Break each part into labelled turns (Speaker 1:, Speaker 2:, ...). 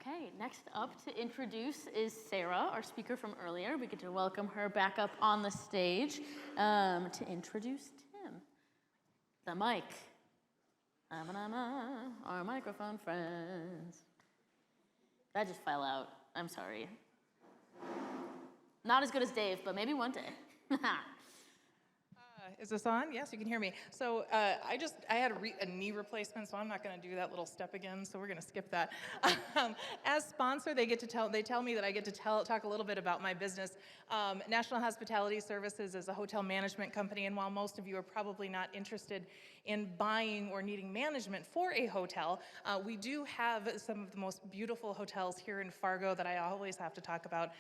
Speaker 1: Okay, next up to introduce is Sarah, our speaker from earlier. We get to welcome her back up on the stage to introduce Tim. The mic. Our microphone friends. That just fell out. I'm sorry. Not as good as Dave, but maybe one day.
Speaker 2: Is this on? Yes, you can hear me. So I had a knee replacement, so I'm not going to do that little step again. So we're going to skip that. As sponsor, they tell me that I get to talk a little bit about my business. National Hospitality Services is a hotel management company, and while most of you are probably not interested in buying or needing management for a hotel, we do have some of the most beautiful hotels here in Fargo that I always have to talk about.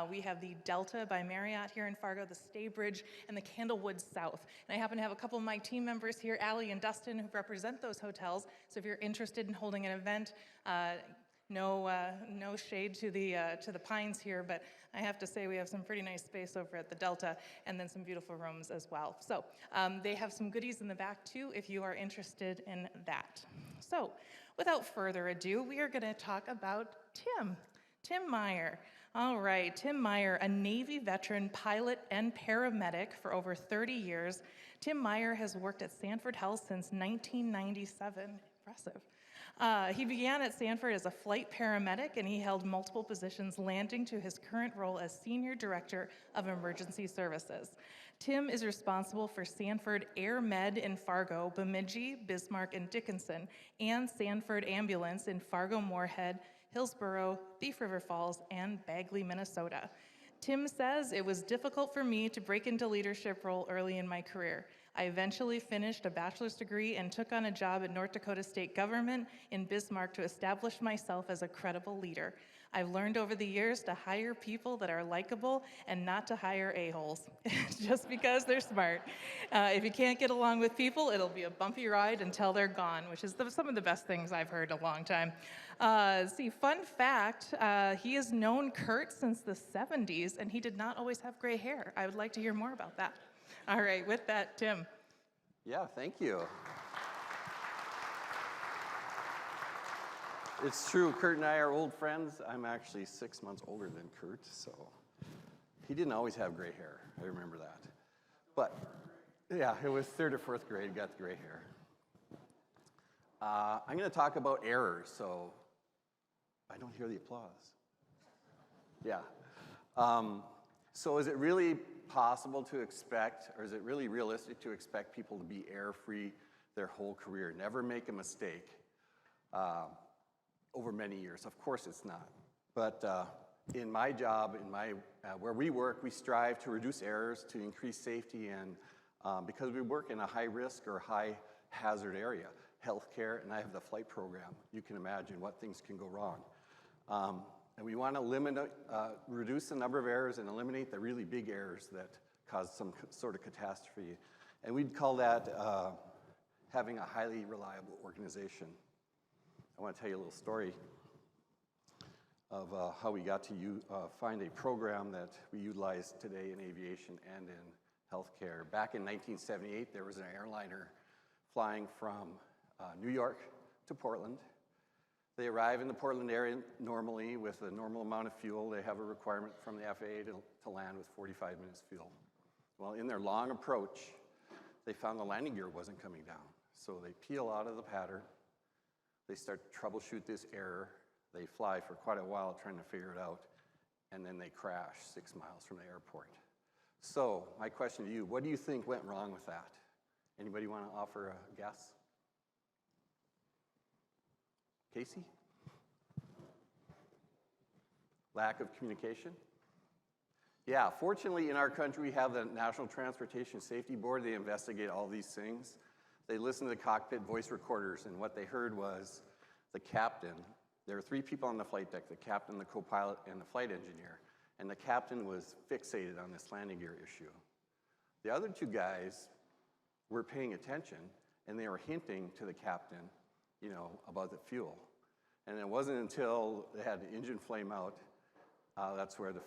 Speaker 2: We have the Delta by Marriott here in Fargo, the Staybridge, and the Candlewood South. And I happen to have a couple of my team members here, Allie and Dustin, who represent those hotels. So if you're interested in holding an event, no shade to the Pines here, but I have to say we have some pretty nice space over at the Delta, and then some beautiful rooms as well. So they have some goodies in the back too, if you are interested in that. So without further ado, we are going to talk about Tim Meyer. All right, Tim Meyer, a Navy veteran, pilot, and paramedic for over 30 years. Tim Meyer has worked at Sanford Health since 1997. Impressive. He began at Sanford as a flight paramedic, and he held multiple positions, landing to his current role as Senior Director of Emergency Services. Tim is responsible for Sanford AirMed in Fargo, Bemidji, Bismarck, and Dickinson, and Sanford Ambulance in Fargo-Moorhead, Hillsboro, Thief River Falls, and Bagley, Minnesota. Tim says, "It was difficult for me to break into leadership role early in my career. I eventually finished a bachelor's degree and took on a job at North Dakota state government in Bismarck to establish myself as a credible leader. I've learned over the years to hire people that are likable and not to hire a-holes, just because they're smart. If you can't get along with people, it'll be a bumpy ride until they're gone," which is some of the best things I've heard in a long time. Fun fact, he has known Kurt since the 70s, and he did not always have gray hair. I would like to hear more about that. All right, with that, Tim.
Speaker 3: Yeah, thank you. It's true, Kurt and I are old friends. I'm actually 6 months older than Kurt, so he didn't always have gray hair. I remember that. But yeah, it was 3rd or 4th grade, got the gray hair. I'm going to talk about errors, so I don't hear the applause. Yeah. So is it really possible to expect, or is it really realistic to expect people to be error-free their whole career, never make a mistake over many years? Of course it's not. But in my job, where we work, we strive to reduce errors, to increase safety, and because we work in a high-risk or high-hazard area, healthcare, and I have the flight program, you can imagine what things can go wrong. And we want to reduce the number of errors and eliminate the really big errors that cause some sort of catastrophe. And we'd call that having a highly reliable organization. I want to tell you a little story of how we got to find a program that we utilize today in aviation and in healthcare. Back in 1978, there was an airliner flying from New York to Portland. They arrive in the Portland area normally with a normal amount of fuel. They have a requirement from the FAA to land with 45 minutes fuel. Well, in their long approach, they found the landing gear wasn't coming down. So they peel out of the pattern. They start to troubleshoot this error. They fly for quite a while trying to figure it out, and then they crash 6 miles from the airport. So my question to you, what do you think went wrong with that? Anybody want to offer a guess? Casey? Lack of communication? Yeah, fortunately in our country we have the National Transportation Safety Board. They investigate all these things. They listen to the cockpit voice recorders, and what they heard was the captain. There were 3 people on the flight deck, the captain, the co-pilot, and the flight engineer. And the captain was fixated on this landing gear issue. The other 2 guys were paying attention, and they were hinting to the captain, about the fuel. And it wasn't until they had the engine flame out, that's where the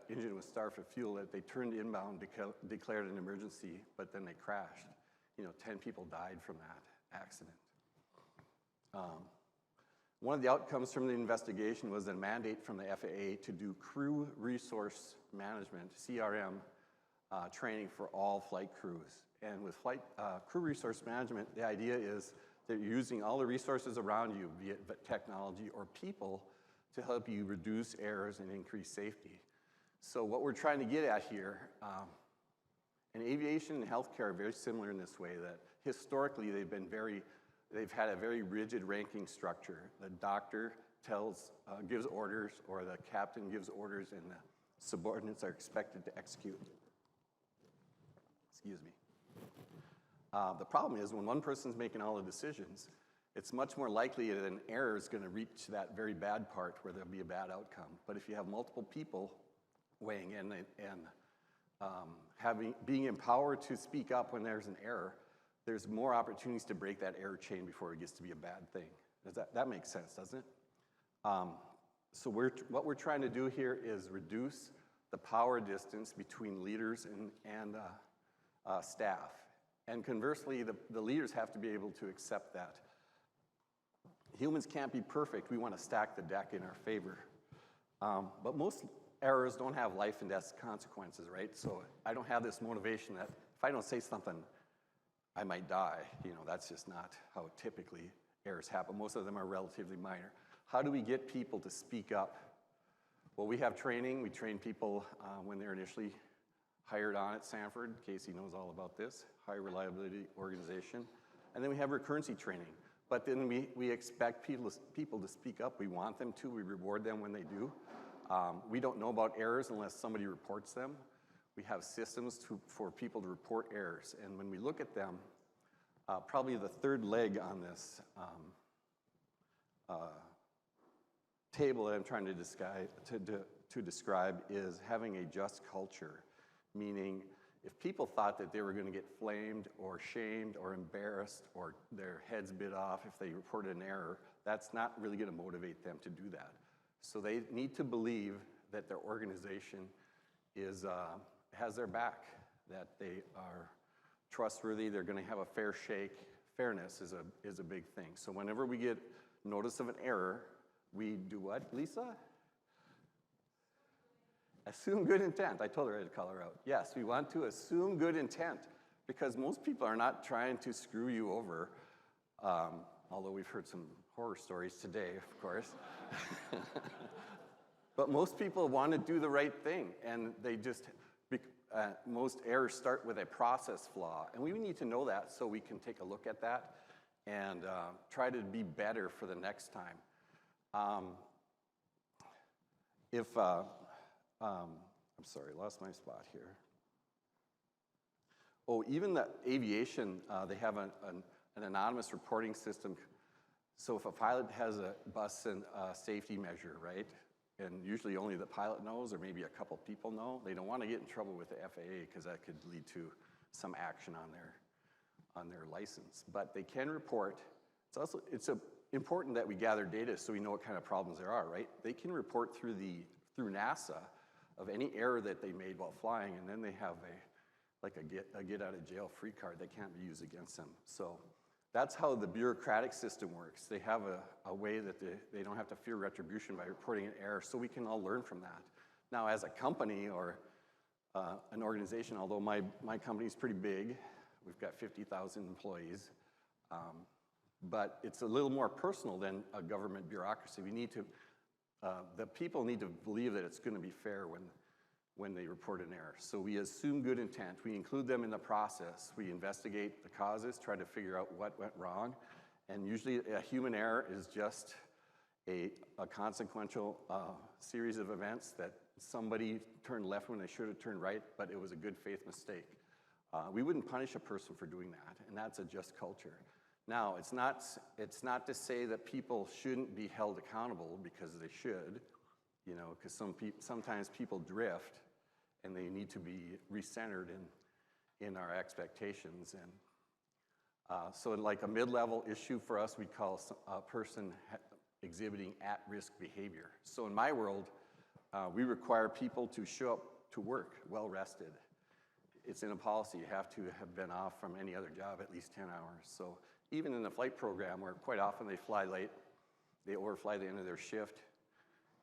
Speaker 3: engine was starved for fuel, that they turned inbound, declared an emergency, but then they crashed. 10 people died from that accident. One of the outcomes from the investigation was a mandate from the FAA to do crew resource management, CRM, training for all flight crews. And with crew resource management, the idea is that you're using all the resources around you, be it technology or people, to help you reduce errors and increase safety. So what we're trying to get at here, and aviation and healthcare are very similar in this way, that historically they've had a very rigid ranking structure. The doctor gives orders, or the captain gives orders, and the subordinates are expected to execute. Excuse me. The problem is when one person's making all the decisions, it's much more likely that an error is going to reach that very bad part where there'll be a bad outcome. But if you have multiple people weighing in and being empowered to speak up when there's an error, there's more opportunities to break that error chain before it gets to be a bad thing. That makes sense, doesn't it? So what we're trying to do here is reduce the power distance between leaders and staff. And conversely, the leaders have to be able to accept that. Humans can't be perfect. We want to stack the deck in our favor. But most errors don't have life and death consequences, right? So I don't have this motivation that if I don't say something, I might die. That's just not how typically errors happen. Most of them are relatively minor. How do we get people to speak up? Well, we have training. We train people when they're initially hired on at Sanford. Casey knows all about this, high reliability organization. And then we have recurrency training. But then we expect people to speak up. We want them to. We reward them when they do. We don't know about errors unless somebody reports them. We have systems for people to report errors. And when we look at them, probably the third leg on this table that I'm trying to describe is having a just culture, meaning if people thought that they were going to get flamed or shamed or embarrassed or their heads bit off if they reported an error, that's not really going to motivate them to do that. So they need to believe that their organization has their back, that they are trustworthy, they're going to have a fair shake. Fairness is a big thing. So whenever we get notice of an error, we do what, Lisa? Assume good intent. I told her I'd call her out. Yes, we want to assume good intent because most people are not trying to screw you over, although we've heard some horror stories today, of course. But most people want to do the right thing, and they just, most errors start with a process flaw, and we need to know that so we can take a look at that and try to be better for the next time. I'm sorry, lost my spot here. Oh, even the aviation, they have an anonymous reporting system. So if a pilot has a bus and safety measure, right, and usually only the pilot knows or maybe a couple people know, they don't want to get in trouble with the FAA because that could lead to some action on their license. But they can report. It's important that we gather data so we know what kind of problems there are, right? They can report through NASA of any error that they made while flying, and then they have a get out of jail free card that can't be used against them. So that's how the bureaucratic system works. They have a way that they don't have to fear retribution by reporting an error, so we can all learn from that. Now, as a company or an organization, although my company is pretty big, we've got 50,000 employees, but it's a little more personal than a government bureaucracy. The people need to believe that it's going to be fair when they report an error. So we assume good intent. We include them in the process. We investigate the causes, try to figure out what went wrong. And usually a human error is just a consequential series of events that somebody turned left when they should have turned right, but it was a good faith mistake. We wouldn't punish a person for doing that, and that's a just culture. Now, it's not to say that people shouldn't be held accountable, because they should, because sometimes people drift and they need to be recentered in our expectations. And so like a mid-level issue for us, we call a person exhibiting at-risk behavior. So in my world, we require people to show up to work well-rested. It's in a policy. You have to have been off from any other job at least 10 hours. So even in the flight program, where quite often they fly late, they overfly the end of their shift,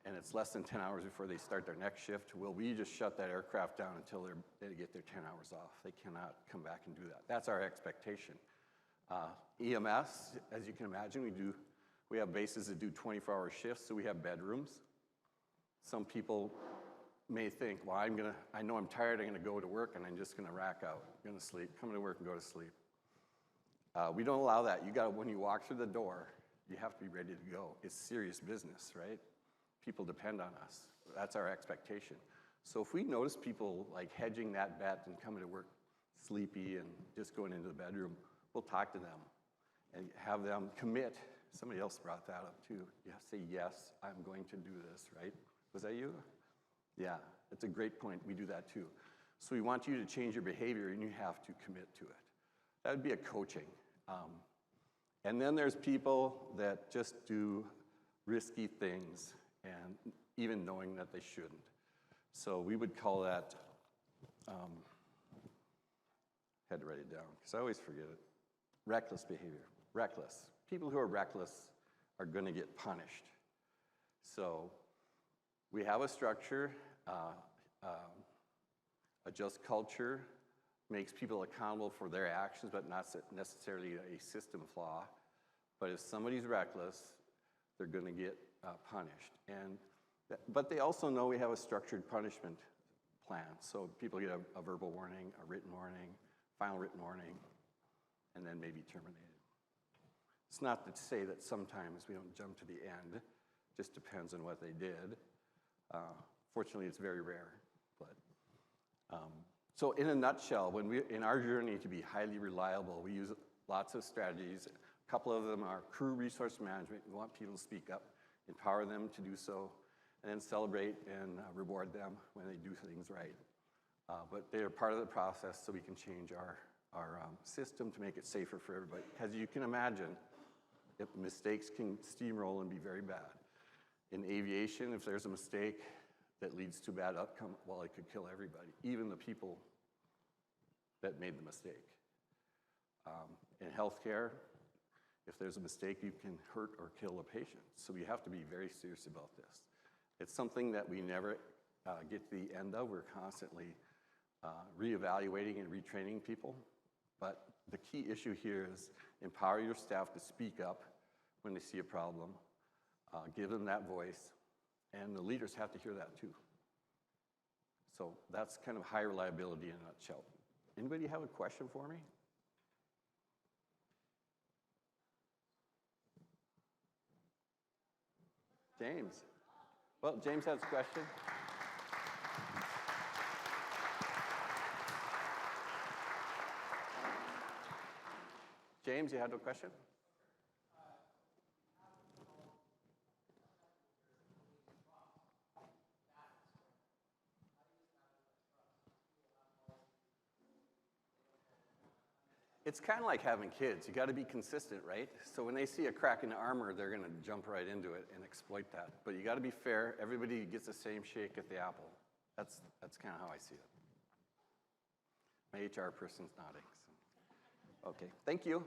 Speaker 3: and it's less than 10 hours before they start their next shift. Well, we just shut that aircraft down until they get their 10 hours off. They cannot come back and do that. That's our expectation. EMS, as you can imagine, we have bases that do 24-hour shifts, so we have bedrooms. Some people may think, well, I know I'm tired, I'm gonna go to work, and I'm just gonna rack out. I'm gonna sleep, come to work and go to sleep. We don't allow that. When you walk through the door, you have to be ready to go. It's serious business, right? People depend on us. That's our expectation. So if we notice people like hedging that bet and coming to work sleepy and just going into the bedroom, we'll talk to them and have them commit. Somebody else brought that up too. You have to say, yes, I'm going to do this, right? Was that you? Yeah, it's a great point. We do that too. So we want you to change your behavior and you have to commit to it. That would be a coaching. And then there's people that just do risky things and even knowing that they shouldn't. So we would call that, had to write it down because I always forget it, reckless behavior. Reckless. People who are reckless are going to get punished. So we have a structure, a just culture makes people accountable for their actions, but not necessarily a system flaw. But if somebody's reckless, they're going to get punished. But they also know we have a structured punishment plan. So people get a verbal warning, a written warning, final written warning, and then maybe terminated. It's not to say that sometimes we don't jump to the end. Just depends on what they did. Fortunately, it's very rare. So in a nutshell, in our journey to be highly reliable, we use lots of strategies. A couple of them are crew resource management. We want people to speak up, empower them to do so, and then celebrate and reward them when they do things right. But they are part of the process so we can change our system to make it safer for everybody. As you can imagine, if mistakes can steamroll and be very bad. In aviation, if there's a mistake that leads to a bad outcome, well, it could kill everybody, even the people that made the mistake. In healthcare, if there's a mistake, you can hurt or kill a patient. So we have to be very serious about this. It's something that we never get to the end of. We're constantly reevaluating and retraining people. But the key issue here is empower your staff to speak up when they see a problem, give them that voice, and the leaders have to hear that too. So that's kind of high reliability in a nutshell. Anybody have a question for me? James. Well, James has a question. James, you had a question? It's kind of like having kids. You got to be consistent, right? So when they see a crack in the armor, they're going to jump right into it and exploit that. But you got to be fair. Everybody gets the same shake at the apple. That's kind of how I see it. My HR person's nodding. So. Okay, thank you.